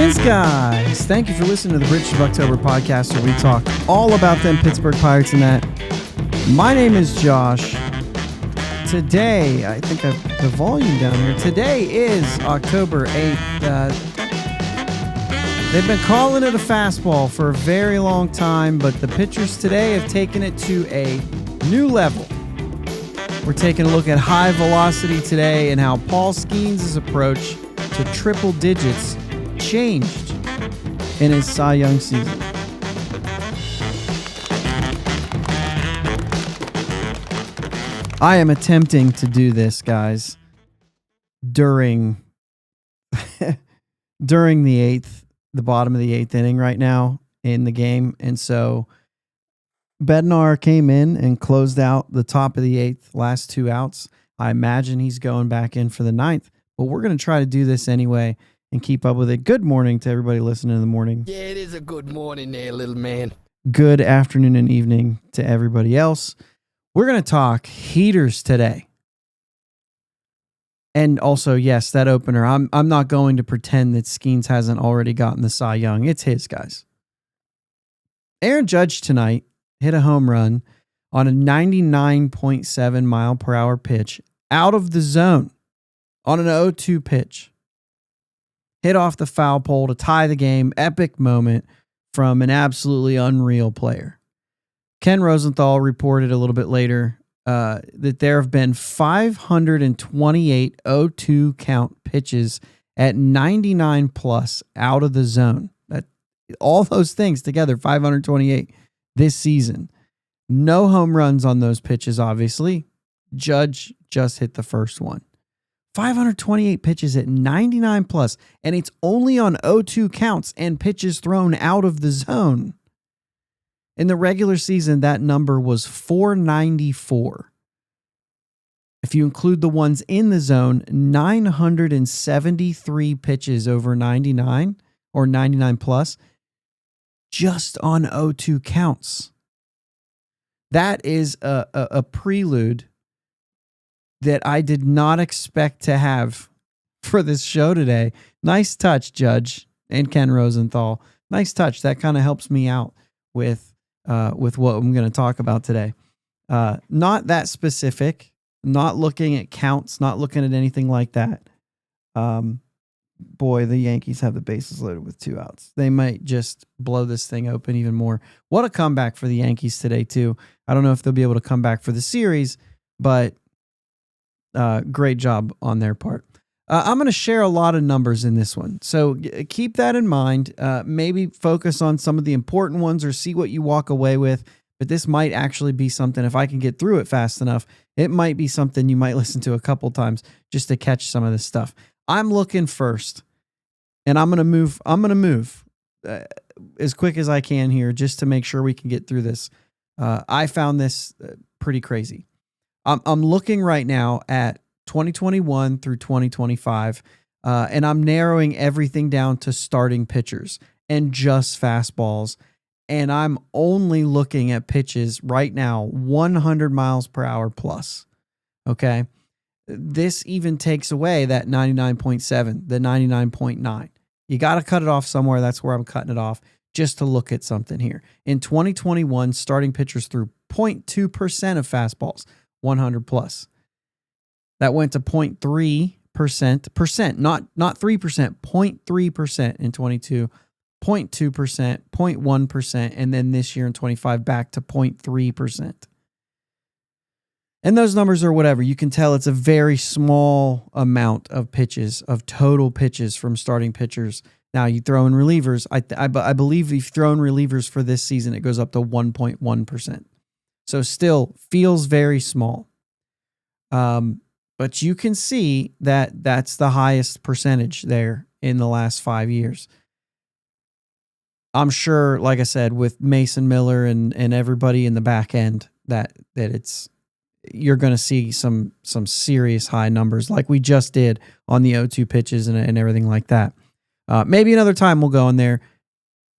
Skins guys, thank you for listening to the Buctober podcast where we talk all about them Pittsburgh Pirates and that. My name is Josh. Today, I think I've the volume down here. Today is October 8th. They've been calling it a fastball for a very long time, but the pitchers today have taken it to a new level. We're taking a look at high velocity today and how Paul Skenes' approach to triple digits changed in his Cy Young season. I am attempting to do this, guys, during the bottom of the eighth inning right now in the game. And so Bednar came in and closed out the top of the eighth, last two outs. I imagine he's going back in for the ninth, but we're going to try to do this anyway and keep up with it. Good morning to everybody listening in the morning. Yeah, it is a good morning there, little man. Good afternoon and evening to everybody else. We're going to talk heaters today. And also, yes, that opener. I'm not going to pretend that Skenes hasn't already gotten the Cy Young. It's his, guys. Aaron Judge tonight hit a home run on a 99.7 mile per hour pitch out of the zone on an 0-2 pitch. Hit off the foul pole to tie the game. Epic moment from an absolutely unreal player. Ken Rosenthal reported a little bit later that there have been 528 0-2 count pitches at 99 plus out of the zone. That all those things together, 528 this season. No home runs on those pitches, obviously. Judge just hit the first one. 528 pitches at 99 plus, and it's only on 0-2 counts and pitches thrown out of the zone. In the regular season, that number was 494. If you include the ones in the zone, 973 pitches over 99 or 99 plus just on 0-2 counts. That is a prelude that I did not expect to have for this show today. Nice touch, Judge and Ken Rosenthal. Nice touch. That kind of helps me out with what I'm going to talk about today. Not that specific, not looking at counts, not looking at anything like that. Boy, the Yankees have the bases loaded with 2 outs. They might just blow this thing open even more. What a comeback for the Yankees today, too. I don't know if they'll be able to come back for the series, but great job on their part. I'm going to share a lot of numbers in this one, so keep that in mind. Maybe focus on some of the important ones or see what you walk away with, but this might actually be something, if I can get through it fast enough, it might be something you might listen to a couple times just to catch some of this stuff. I'm looking first, and I'm going to move as quick as I can here just to make sure we can get through this. I found this pretty crazy. I'm looking right now at 2021 through 2025, and I'm narrowing everything down to starting pitchers and just fastballs. And I'm only looking at pitches right now, 100 miles per hour plus. Okay. This even takes away that 99.7, the 99.9. You got to cut it off somewhere. That's where I'm cutting it off just to look at something here. In 2021, starting pitchers threw 0.2% of fastballs, 100 plus. That went to 0.3%, not 3%, 0.3% in 22, 0.2%, 0.1%, and then this year in 25 back to 0.3%. And those numbers are whatever. You can tell it's a very small amount of pitches, of total pitches from starting pitchers. Now, you throw in relievers. I believe if you throw in relievers for this season, it goes up to 1.1%. So still feels very small. But you can see that that's the highest percentage there in the last 5 years. I'm sure, like I said, with Mason Miller and everybody in the back end, that it's you're going to see some serious high numbers like we just did on the 0-2 pitches and everything like that. Maybe another time we'll go in there.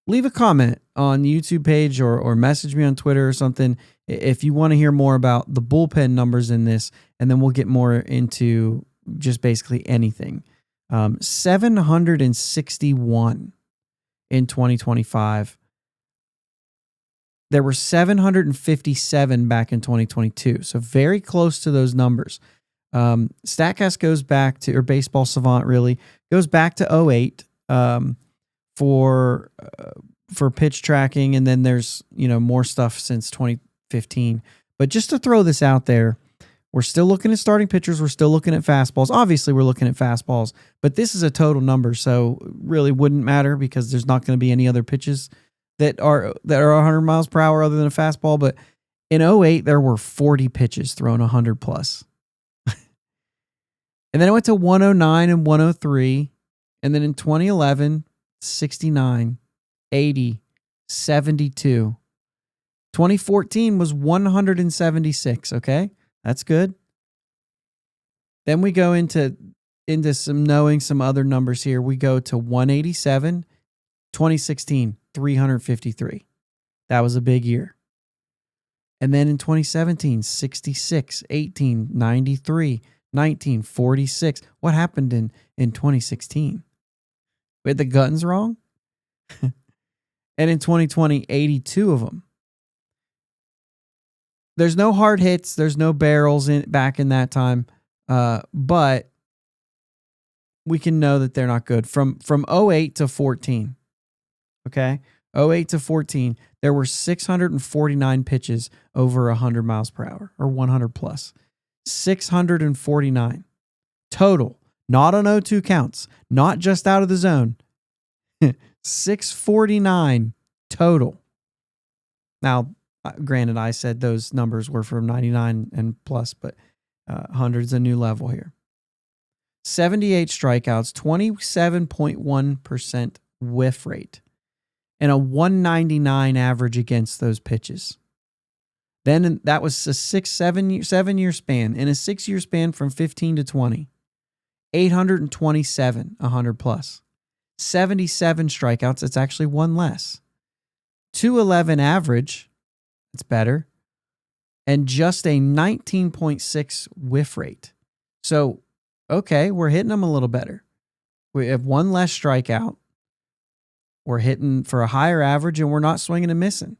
Leave a comment on the YouTube page or message me on Twitter or something if you want to hear more about the bullpen numbers in this, and then we'll get more into just basically anything. 761 in 2025. There were 757 back in 2022, so very close to those numbers. StatCast goes back to, or Baseball Savant really, goes back to 08 for pitch tracking, and then there's more stuff since 2015. But just to throw this out there, we're still looking at starting pitchers. We're still looking at fastballs. Obviously, we're looking at fastballs, but this is a total number, so really wouldn't matter because there's not going to be any other pitches that are 100 miles per hour other than a fastball. But in 08, there were 40 pitches thrown 100 plus. And then it went to 109 and 103. And then in 2011, 69, 80, 72. 2014 was 176, okay? That's good. Then we go into some other numbers here. We go to 187, 2016, 353. That was a big year. And then in 2017, 66, 18, 93, 19, 46. What happened in 2016? We had the guns wrong? And in 2020, 82 of them. There's no hard hits. There's no barrels back in that time. But we can know that they're not good. From 08 to 14, okay? 08 to 14, there were 649 pitches over 100 miles per hour, or 100 plus. 649 total, not on 0-2 counts, not just out of the zone. 649 total. Now, granted, I said those numbers were from 99 and plus, but 100's a new level here. 78 strikeouts, 27.1% whiff rate, and a 199 average against those pitches. Then that was a 7-year span. In a 6-year span from 15 to 20, 827, 100 plus. 77 strikeouts, it's actually one less. 211 average, it's better. And just a 19.6 whiff rate. So, okay, we're hitting them a little better. We have one less strikeout. We're hitting for a higher average, and we're not swinging and missing.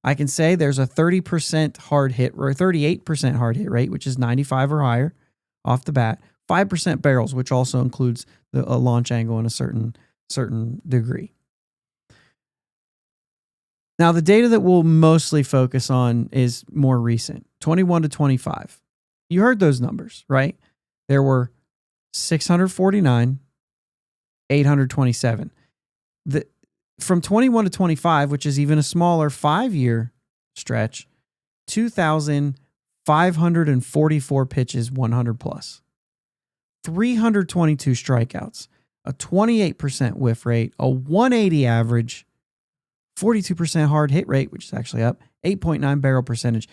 I can say there's a 30% hard hit or 38% hard hit rate, which is 95 or higher off the bat. 5% barrels, which also includes a launch angle in a certain degree. Now, the data that we'll mostly focus on is more recent, 21 to 25. You heard those numbers, right? There were 649, 827. From 21 to 25, which is even a smaller 5-year stretch, 2,544 pitches, 100 plus. 322 strikeouts, a 28% whiff rate, a 180 average, 42% hard hit rate, which is actually up, 8.9 barrel percentage.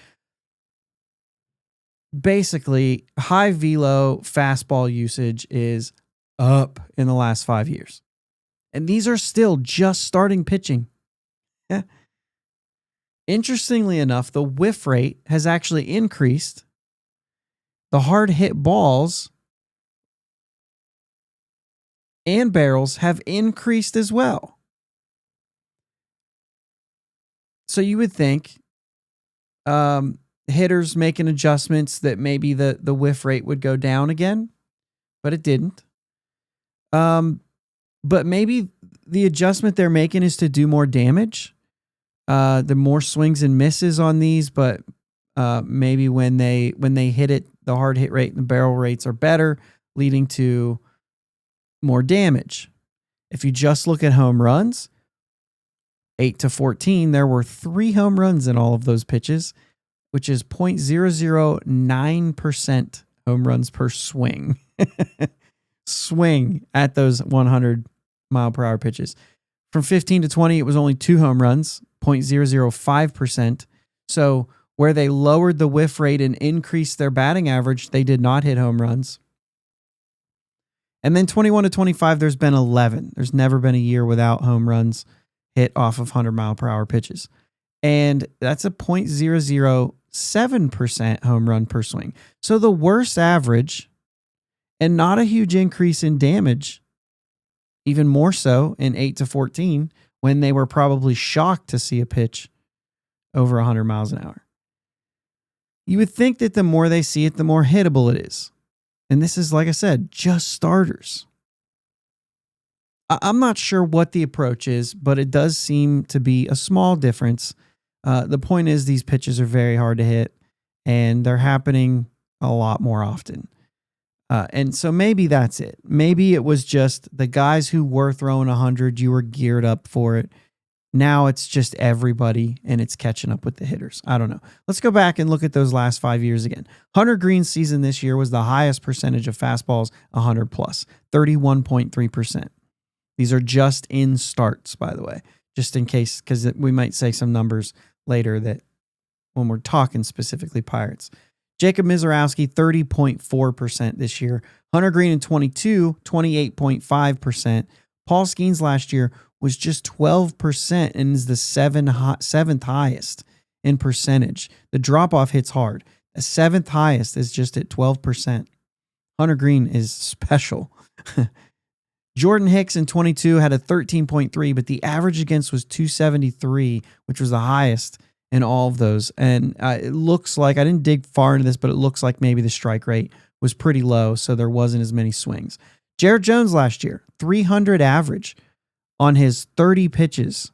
Basically, high velo fastball usage is up in the last 5 years. And these are still just starting pitching. Yeah. Interestingly enough, the whiff rate has actually increased. The hard hit balls and barrels have increased as well. So you would think hitters making adjustments that maybe the whiff rate would go down again, but it didn't. But maybe the adjustment they're making is to do more damage. The more swings and misses on these, but maybe when they hit it, the hard hit rate and the barrel rates are better, leading to more damage. If you just look at home runs, 8 to 14, there were 3 home runs in all of those pitches, which is 0.009% home runs per swing. Swing at those 100 mile per hour pitches. From 15 to 20, it was only 2 home runs, 0.005%. So where they lowered the whiff rate and increased their batting average, they did not hit home runs. And then 21 to 25, there's been 11. There's never been a year without home runs hit off of 100 mile per hour pitches. And that's a 0.007% home run per swing. So the worst average, and not a huge increase in damage, even more so in 8 to 14, when they were probably shocked to see a pitch over 100 miles an hour. You would think that the more they see it, the more hittable it is. And this is, like I said, just starters. I'm not sure what the approach is, but it does seem to be a small difference. The point is these pitches are very hard to hit, and they're happening a lot more often. And so maybe that's it. Maybe it was just the guys who were throwing 100, you were geared up for it. Now it's just everybody, and it's catching up with the hitters. I don't know. Let's go back and look at those last 5 years again. Hunter Green's season this year was the highest percentage of fastballs 100 plus, 31.3%. These are just in starts, by the way, just in case, because we might say some numbers later that when we're talking specifically Pirates. Jacob Mizorowski, 30.4% this year. Hunter Green in 22, 28.5%. Paul Skenes last year was just 12% and is the seventh highest in percentage. The drop-off hits hard. The seventh highest is just at 12%. Hunter Green is special. Jordan Hicks in 22 had a 13.3, but the average against was 273, which was the highest in all of those. And it looks like, I didn't dig far into this, but it looks like maybe the strike rate was pretty low, so there wasn't as many swings. Jared Jones last year, 300 average on his 30 pitches,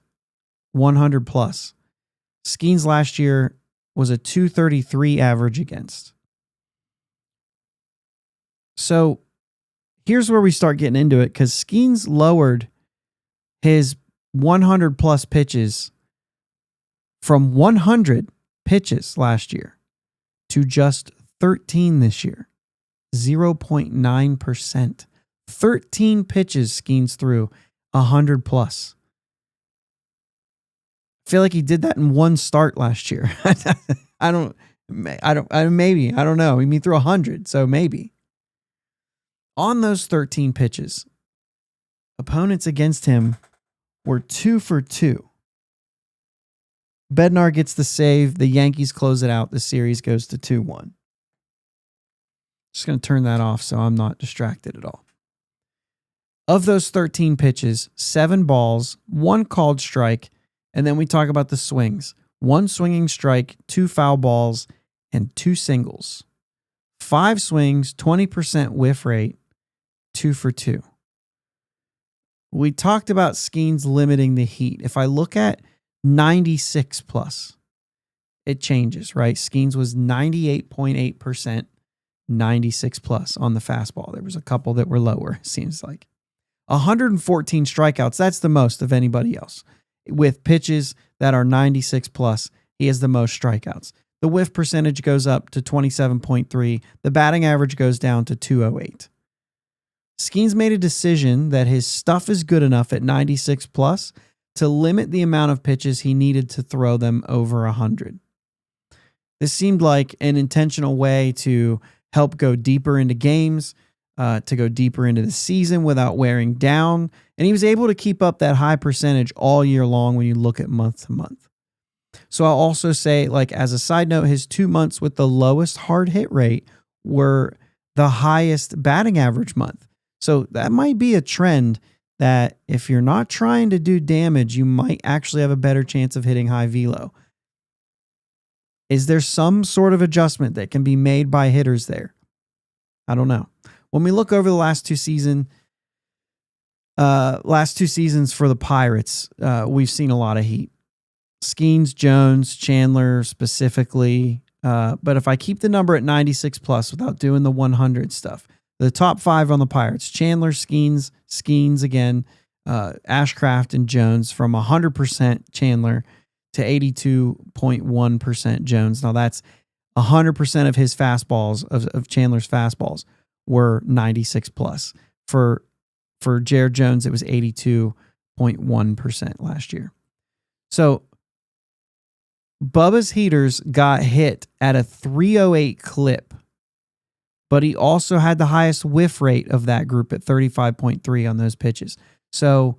100 plus. Skenes last year was a 233 average against. So here's where we start getting into it, because Skenes lowered his 100 plus pitches from 100 pitches last year to just 13 this year, 0.9%. 13 pitches Skenes threw 100 plus. I feel like he did that in one start last year. I don't know. I mean, he threw 100, so maybe. On those 13 pitches, opponents against him were 2 for 2. Bednar gets the save. The Yankees close it out. The series goes to 2-1. Just going to turn that off so I'm not distracted at all. Of those 13 pitches, 7 balls, 1 called strike, and then we talk about the swings. 1 swinging strike, 2 foul balls, and 2 singles. 5 swings, 20% whiff rate, 2 for 2. We talked about Skenes limiting the heat. If I look at 96 plus, it changes, right? Skenes was 98.8%, 96 plus on the fastball. There was a couple that were lower, it seems like. 114 strikeouts, that's the most of anybody else. With pitches that are 96 plus, he has the most strikeouts. The whiff percentage goes up to 27.3. The batting average goes down to 208. Skenes made a decision that his stuff is good enough at 96 plus to limit the amount of pitches he needed to throw them over 100. This seemed like an intentional way to help go deeper into games, to go deeper into the season without wearing down. And he was able to keep up that high percentage all year long when you look at month to month. So I'll also say, like, as a side note, his 2 months with the lowest hard hit rate were the highest batting average month. So that might be a trend that if you're not trying to do damage, you might actually have a better chance of hitting high velo. Is there some sort of adjustment that can be made by hitters there? I don't know. When we look over the last two seasons for the Pirates, we've seen a lot of heat. Skenes, Jones, Chandler specifically. But if I keep the number at 96 plus without doing the 100 stuff, the top 5 on the Pirates: Chandler, Skenes again, Ashcraft, and Jones, from 100% Chandler to 82.1% Jones. Now that's 100% of his fastballs, of Chandler's fastballs, were 96 plus. For Jared Jones, it was 82.1% last year. So Bubba's heaters got hit at a 308 clip, but he also had the highest whiff rate of that group at 35.3 on those pitches. So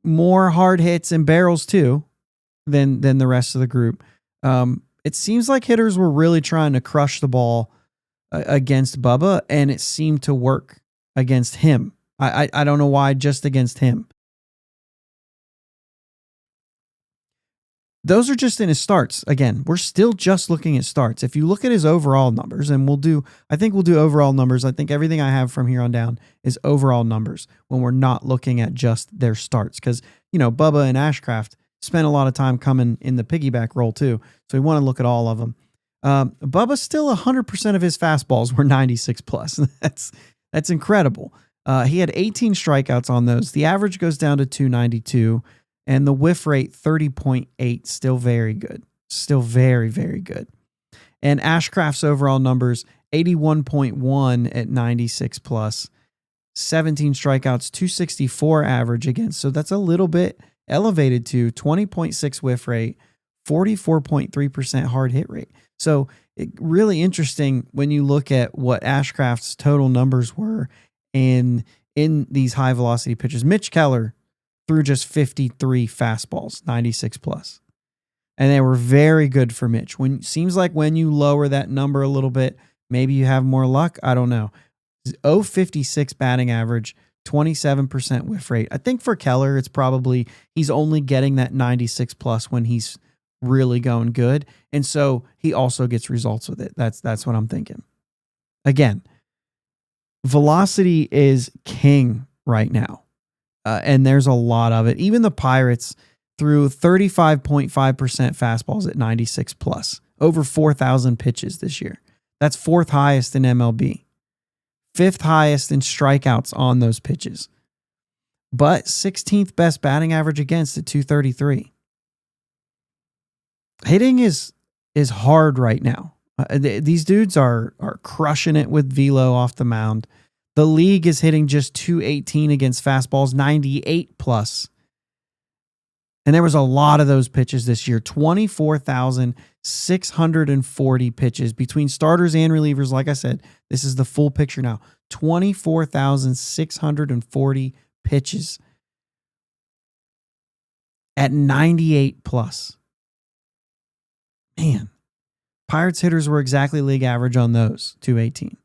more hard hits and barrels too than the rest of the group. It seems like hitters were really trying to crush the ball against Bubba, and it seemed to work against him. I don't know why, just against him. Those are just in his starts. Again, we're still just looking at starts. If you look at his overall numbers, and I think we'll do overall numbers. I think everything I have from here on down is overall numbers when we're not looking at just their starts. Because, Bubba and Ashcraft spent a lot of time coming in the piggyback role too. So we want to look at all of them. Bubba still 100% of his fastballs were 96 plus. That's incredible. He had 18 strikeouts on those. The average goes down to 292. And the whiff rate, 30.8, still very good. Still very, very good. And Ashcraft's overall numbers, 81.1 at 96 plus, 17 strikeouts, 264 average against. So that's a little bit elevated to 20.6 whiff rate, 44.3% hard hit rate. So really interesting when you look at what Ashcraft's total numbers were in these high velocity pitches. Mitch Keller threw just 53 fastballs, 96 plus. And they were very good for Mitch. Seems like when you lower that number a little bit, maybe you have more luck. I don't know. 0.56 batting average, 27% whiff rate. I think for Keller, it's probably he's only getting that 96 plus when he's really going good. And so he also gets results with it. That's what I'm thinking. Again, velocity is king right now. And there's a lot of it. Even the Pirates threw 35.5% fastballs at 96 plus, over 4,000 pitches this year. That's fourth highest in MLB, fifth highest in strikeouts on those pitches, but 16th best batting average against at 233. Hitting is hard right now. These dudes are crushing it with velo off the mound. The league is hitting just 218 against fastballs, 98 plus. And there was a lot of those pitches this year, 24,640 pitches between starters and relievers. Like I said, this is the full picture now. 24,640 pitches at 98 plus. Man, Pirates hitters were exactly league average on those, 218.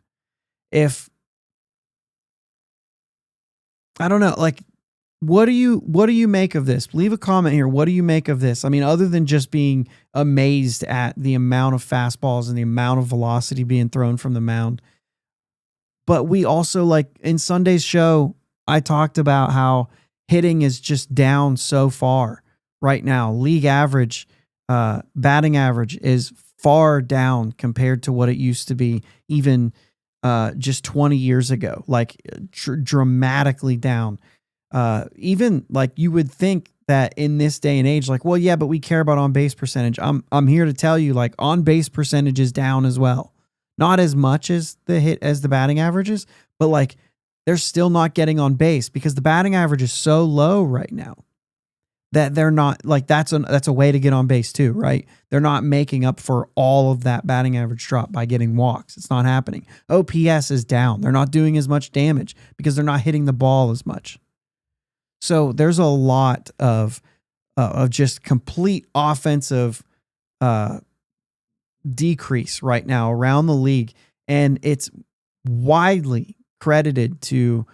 I don't know, what do you make of this? Leave a comment here. What do you make of this? I mean, other than just being amazed at the amount of fastballs and the amount of velocity being thrown from the mound. But we also, in Sunday's show, I talked about how hitting is just down so far right now. League average, batting average is far down compared to what it used to be even just 20 years ago, dramatically down. Even you would think that in this day and age, well, yeah, but we care about on base percentage. I'm here to tell you, on base percentage is down as well. Not as much as the batting averages, but they're still not getting on base because the batting average is so low right now that they're not that's a way to get on base too, right? They're not making up for all of that batting average drop by getting walks. It's not happening. OPS is down. They're not doing as much damage because they're not hitting the ball as much. So there's a lot of just complete offensive decrease right now around the league, and it's widely credited to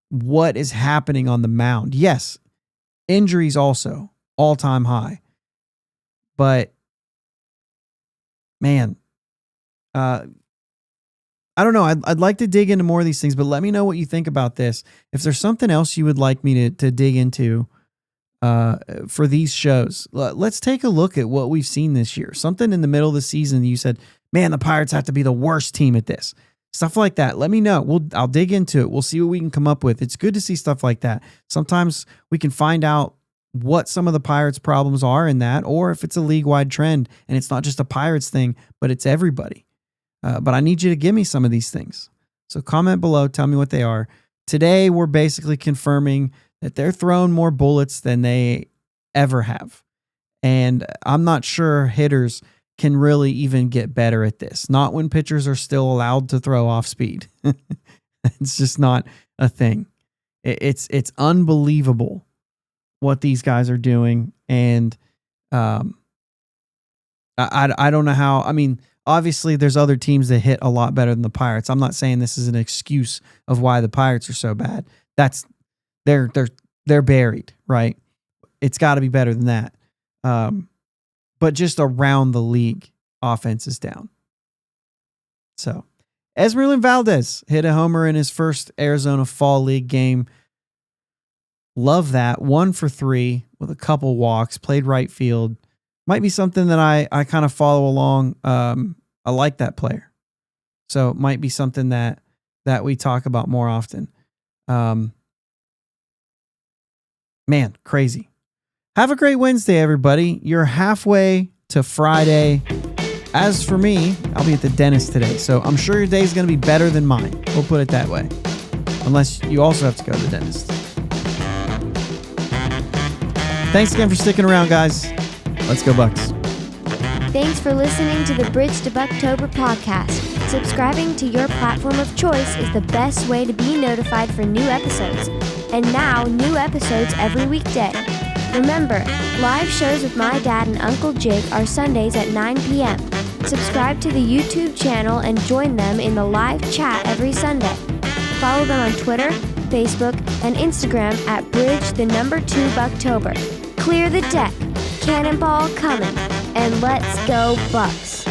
what is happening on the mound. Yes, injuries also all-time high, but man, I don't know. I'd like to dig into more of these things, but let me know what you think about this. If there's something else you would like me to dig into for these shows, let's take a look at what we've seen this year. Something in the middle of the season you said, man, the Pirates have to be the worst team at this. Stuff like that. Let me know. I'll dig into it. We'll see what we can come up with. It's good to see stuff like that. Sometimes we can find out what some of the Pirates' problems are in that, or if it's a league-wide trend and it's not just a Pirates thing, but it's everybody. But I need you to give me some of these things. So comment below. Tell me what they are. Today, we're basically confirming that they're throwing more bullets than they ever have. And I'm not sure hitters can really even get better at this. Not when pitchers are still allowed to throw off speed. It's just not a thing. It's unbelievable what these guys are doing. And I don't know how. I mean, obviously, there's other teams that hit a lot better than the Pirates. I'm not saying this is an excuse of why the Pirates are so bad. They're buried, right? It's got to be better than that. but just around the league, offense is down. So, Esmeralyn Valdez hit a homer in his first Arizona Fall League game. Love that. 1 for 3 with a couple walks, played right field. Might be something that I kind of follow along. I like that player. So it might be something that we talk about more often. Man, crazy. Have a great Wednesday, everybody. You're halfway to Friday. As for me, I'll be at the dentist today, so I'm sure your day's going to be better than mine. We'll put it that way. Unless you also have to go to the dentist. Thanks again for sticking around, guys. Let's go Bucks. Thanks for listening to the Bridge to Buctober podcast. Subscribing to your platform of choice is the best way to be notified for new episodes. And now, new episodes every weekday. Remember, live shows with my dad and Uncle Jake are Sundays at 9 p.m. Subscribe to the YouTube channel and join them in the live chat every Sunday. Follow them on Twitter, Facebook, and Instagram at Bridge2Buctober. Clear the deck, cannonball coming, and let's go Bucks!